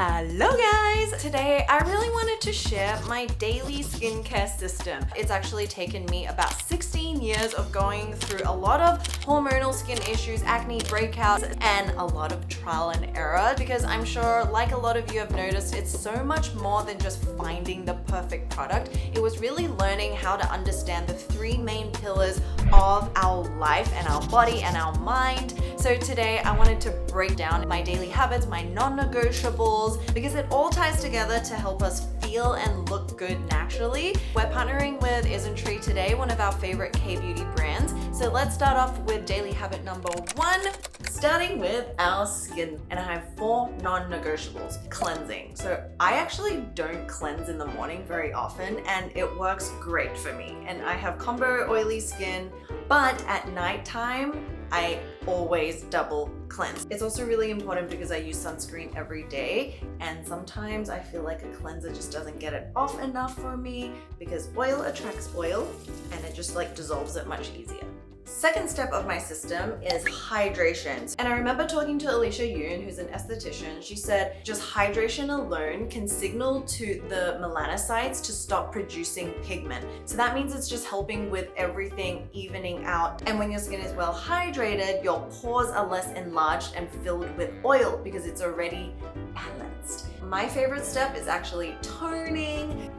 Hello guys! Today I really wanted to share my daily skincare system. It's actually taken me about 16 years of going through a lot of hormonal skin issues, acne breakouts, and a lot of trial and error because I'm sure, like a lot of you have noticed, it's so much more than just finding the perfect product. It was really learning how to understand the three main pillars of our life and our body and our mind. So today I wanted to break down my daily habits, my non-negotiables, because it all ties together to help us feel and look good naturally. We're partnering with Isn't today, one of our favorite K-beauty brands. So let's start off with daily habit number 1, starting with our skin. And I have 4 non-negotiables. Cleansing. So I actually don't cleanse in the morning very often, and it works great for me. And I have combo oily skin, but at nighttime, I always double cleanse. It's also really important because I use sunscreen every day, and sometimes I feel like a cleanser just doesn't get it off enough for me because oil attracts oil and it just like dissolves it much easier. Second step of my system is hydration. And I remember talking to Alicia Yoon, who's an esthetician. She said just hydration alone can signal to the melanocytes to stop producing pigment. So that means it's just helping with everything evening out. And when your skin is well hydrated, your pores are less enlarged and filled with oil because it's already balanced. My favorite step is actually toning.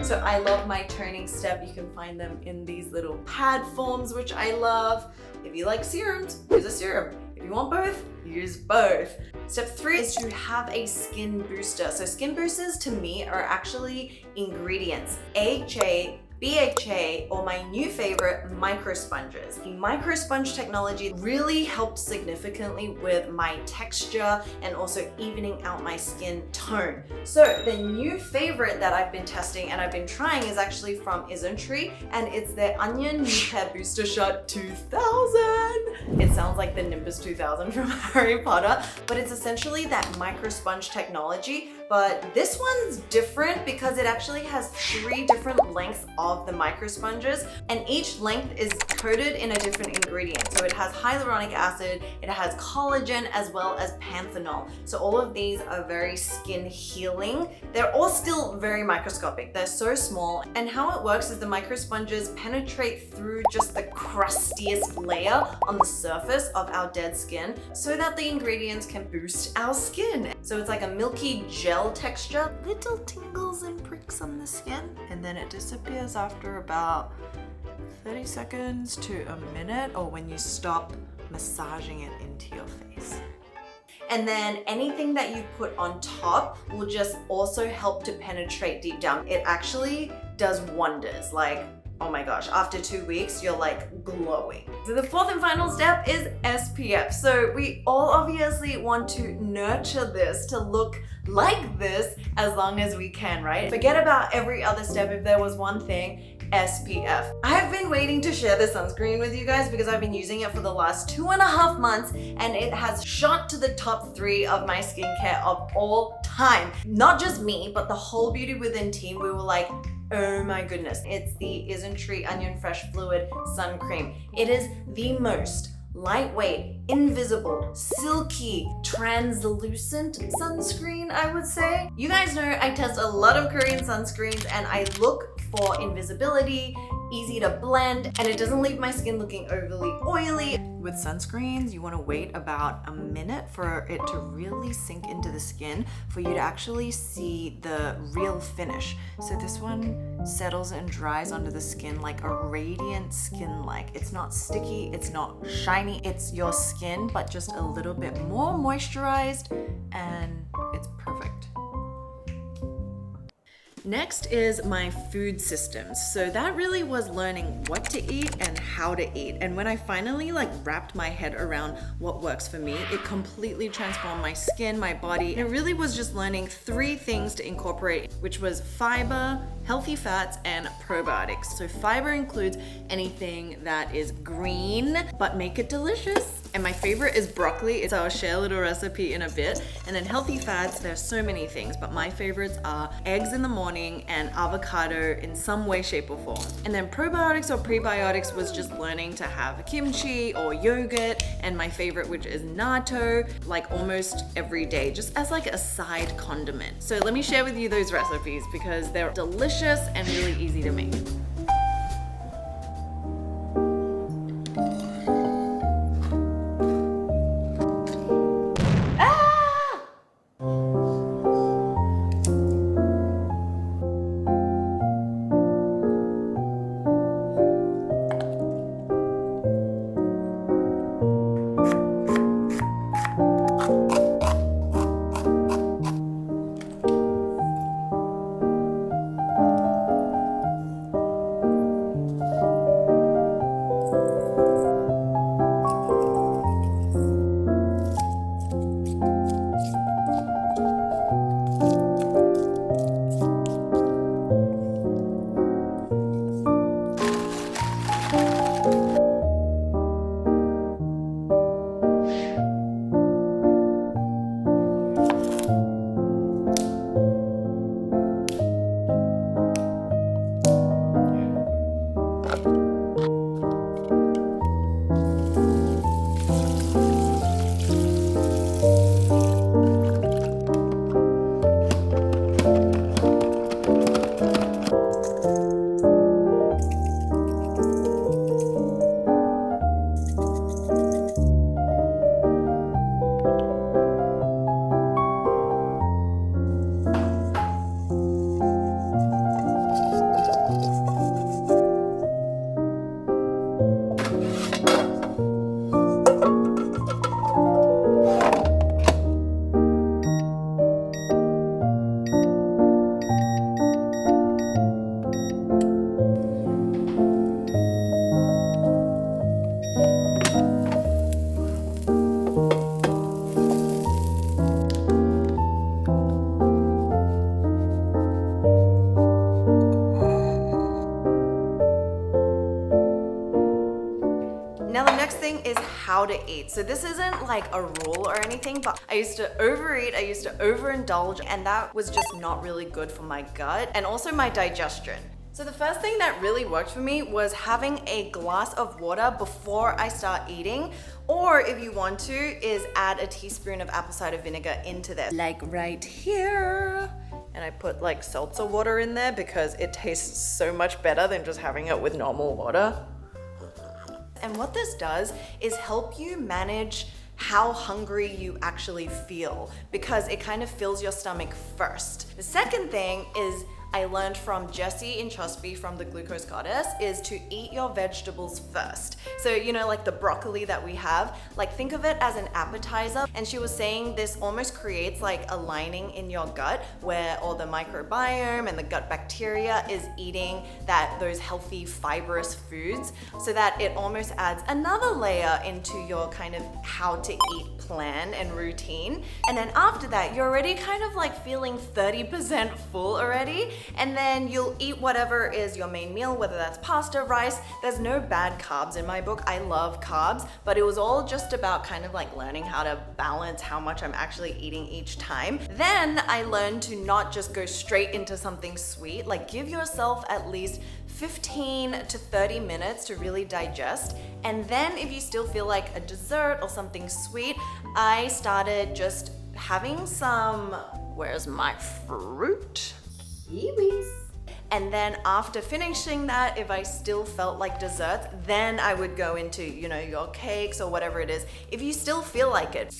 So I love my toning step. You can find them in these little pad forms, which I love. If you like serums, use a serum. If you want both, use both. Step 3 is to have a skin booster. So skin boosters to me are actually ingredients. AHA, BHA, or my new favorite, micro sponges. The micro sponge technology really helped significantly with my texture and also evening out my skin tone. So the new favorite that I've been testing and I've been trying is actually from Isn't, and it's their Onion New Hair Booster Shot 2000. It sounds like the Nimbus 2000 from Harry Potter, but it's essentially that micro sponge technology. But this one's different because it actually has 3 different lengths of the micro sponges, and each length is coated in a different ingredient. So it has hyaluronic acid, it has collagen, as well as panthenol. So all of these are very skin healing. They're all still very microscopic. They're so small. And how it works is the micro sponges penetrate through just the crustiest layer on the surface of our dead skin so that the ingredients can boost our skin. So it's like a milky gel texture, little tingles and pricks on the skin, and then it disappears after about 30 seconds to a minute, or when you stop massaging it into your face. And then anything that you put on top will just also help to penetrate deep down. It actually does wonders. Like, oh my gosh, after 2 weeks, you're like glowing. So the 4th and final step is SPF. So we all obviously want to nurture this to look like this as long as we can, right? Forget about every other step. If there was one thing, SPF. I've been waiting to share this sunscreen with you guys because I've been using it for the last 2.5 months, and it has shot to the top 3 of my skincare of all time. Not just me, but the whole Beauty Within team. We were like, oh my goodness. It's the Isn't Onion Fresh Fluid Sun Cream. It is the most lightweight, invisible, silky, translucent sunscreen, I would say. You guys know I test a lot of Korean sunscreens and I look for invisibility, easy to blend, and it doesn't leave my skin looking overly oily. With sunscreens, you want to wait about a minute for it to really sink into the skin for you to actually see the real finish. So this one settles and dries onto the skin like a radiant skin-like. It's not sticky, it's not shiny, it's your skin, but just a little bit more moisturized, and it's perfect. Next is my food systems. So that really was learning what to eat and how to eat. And when I finally wrapped my head around what works for me, it completely transformed my skin, my body. It really was just learning 3 things to incorporate, which was fiber, healthy fats, and probiotics. So fiber includes anything that is green, but make it delicious. And my favorite is broccoli. So I'll share a little recipe in a bit. And then healthy fats, there's so many things, but my favorites are eggs in the morning and avocado in some way, shape, or form. And then probiotics or prebiotics was just learning to have kimchi or yogurt, and my favorite, which is natto, like almost every day, just as like a side condiment. So let me share with you those recipes because they're delicious and really easy to make. Now the next thing is how to eat. So this isn't like a rule or anything, but I used to overeat, I used to overindulge, and that was just not really good for my gut and also my digestion. So the first thing that really worked for me was having a glass of water before I start eating, or if you want to, is add a teaspoon of apple cider vinegar into this, like right here. And I put like seltzer water in there because it tastes so much better than just having it with normal water. And what this does is help you manage how hungry you actually feel, because it kind of fills your stomach first. The second thing is I learned from Jessie in Chosby from the Glucose Goddess is to eat your vegetables first. So, you know, like the broccoli that we have, like think of it as an appetizer. And she was saying this almost creates like a lining in your gut where all the microbiome and the gut bacteria is eating those healthy fibrous foods, so that it almost adds another layer into your kind of how to eat plan and routine. And then after that, you're already kind of like feeling 30% full already. And then you'll eat whatever is your main meal, whether that's pasta, rice. There's no bad carbs in my book. I love carbs, but it was all just about kind of like learning how to balance how much I'm actually eating each time. Then I learned to not just go straight into something sweet, like give yourself at least 15 to 30 minutes to really digest. And then if you still feel like a dessert or something sweet, I started just having some, where's my fruit? Kiwis. And then after finishing that, if I still felt like desserts, then I would go into, you know, your cakes or whatever it is, if you still feel like it.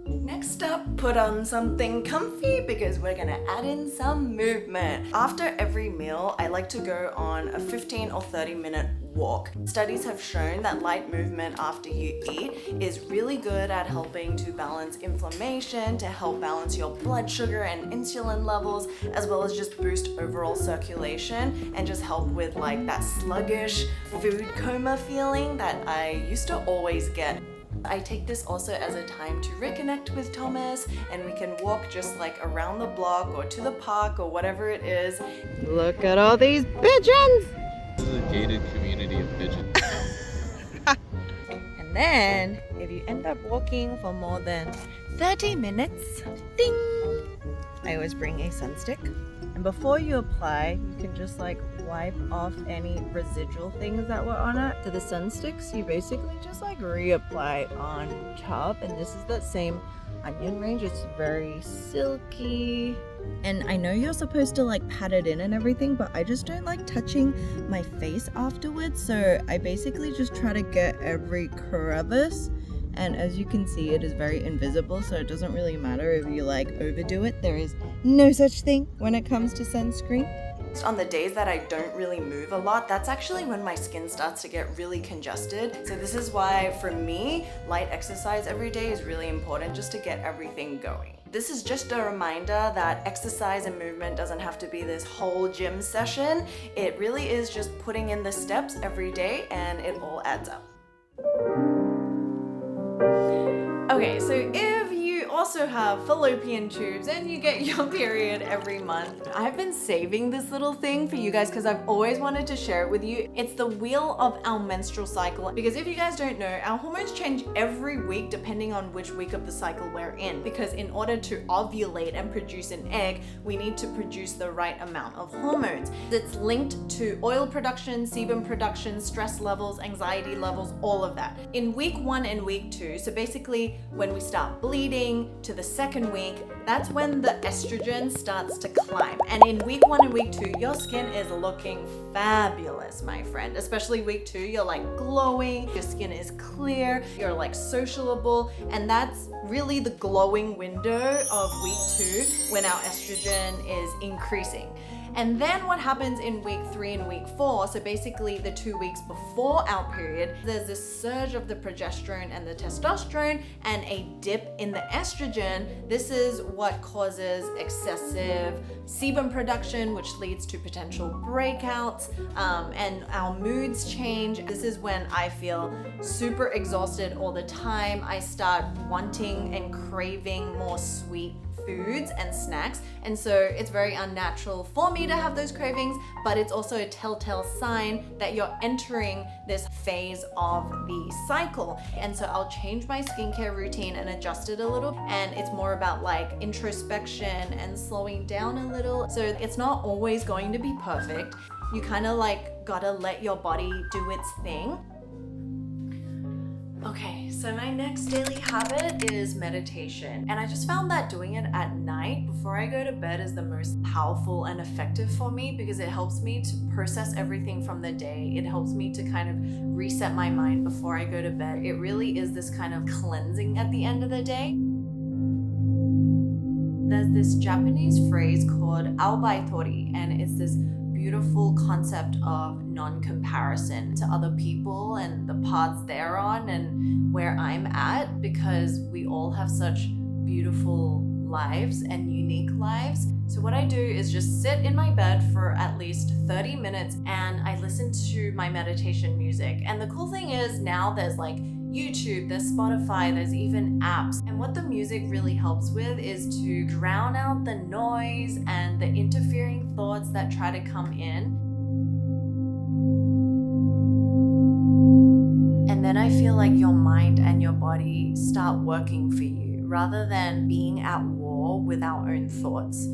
Next up, put on something comfy because we're gonna add in some movement. After every meal, I like to go on a 15 or 30-minute walk. Studies have shown that light movement after you eat is really good at helping to balance inflammation, to help balance your blood sugar and insulin levels, as well as just boost overall circulation and just help with like that sluggish food coma feeling that I used to always get. I take this also as a time to reconnect with Thomas, and we can walk just like around the block or to the park or whatever it is. Look at all these pigeons! This is a gated community of pigeons. And then, if you end up walking for more than 30 minutes, ding! I always bring a sunstick. And before you apply, you can just like wipe off any residual things that were on it. To the sunsticks, you basically just like reapply on top. And this is that same onion range. It's very silky. And I know you're supposed to like pat it in and everything, but I just don't like touching my face afterwards. So I basically just try to get every crevice. And as you can see, it is very invisible, so it doesn't really matter if you like overdo it. There is no such thing when it comes to sunscreen. On the days that I don't really move a lot, that's actually when my skin starts to get really congested. So this is why, for me, light exercise every day is really important just to get everything going. This is just a reminder that exercise and movement doesn't have to be this whole gym session. It really is just putting in the steps every day, and it all adds up. Okay, so if you also have fallopian tubes and you get your period every month, I've been saving this little thing for you guys because I've always wanted to share it with you. It's the wheel of our menstrual cycle. Because if you guys don't know, our hormones change every week depending on which week of the cycle we're in. Because in order to ovulate and produce an egg, we need to produce the right amount of hormones. It's linked to oil production, sebum production, stress levels, anxiety levels, all of that. In week 1 and week 2, so basically when we start bleeding to the second week, that's when the estrogen starts to climb. And in week 1 and week 2, your skin is looking fabulous, my friend. Especially week 2, you're like glowing, your skin is clear, you're like sociable, and that's really the glowing window of week 2 when our estrogen is increasing. And then what happens in week 3 and week 4, so basically the 2 weeks before our period, there's this surge of the progesterone and the testosterone and a dip in the estrogen. This is what causes excessive sebum production, which leads to potential breakouts, and our moods change. This is when I feel super exhausted all the time. I start wanting and craving more sweet foods and snacks, and so it's very unnatural for me to have those cravings, but it's also a telltale sign that you're entering this phase of the cycle. And so I'll change my skincare routine and adjust it a little, and it's more about like introspection and slowing down a little. So it's not always going to be perfect. You kind of like gotta let your body do its thing. Okay, so my next daily habit is meditation. And I just found that doing it at night before I go to bed is the most powerful and effective for me because it helps me to process everything from the day. It helps me to kind of reset my mind before I go to bed. It really is this kind of cleansing at the end of the day. There's this Japanese phrase called aobaitori, and it's this beautiful concept of non-comparison to other people and the paths they're on and where I'm at, because we all have such beautiful lives and unique lives. So what I do is just sit in my bed for at least 30 minutes and I listen to my meditation music. And the cool thing is now there's like YouTube, there's Spotify, there's even apps. And what the music really helps with is to drown out the noise and the interfering thoughts that try to come in. And then I feel like your mind and your body start working for you rather than being at war with our own thoughts.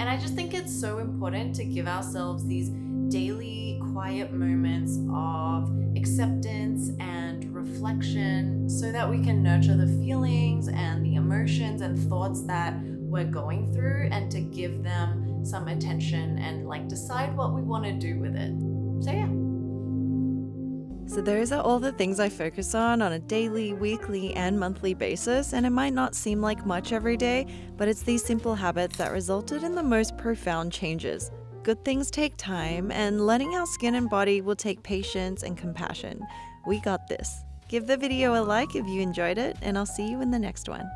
And I just think it's so important to give ourselves these daily quiet moments of acceptance and reflection so that we can nurture the feelings and the emotions and thoughts that we're going through, and to give them some attention and like decide what we want to do with it. So yeah. So those are all the things I focus on a daily, weekly, and monthly basis, and it might not seem like much every day, but it's these simple habits that resulted in the most profound changes. Good things take time, and letting our skin and body will take patience and compassion. We got this. Give the video a like if you enjoyed it, and I'll see you in the next one.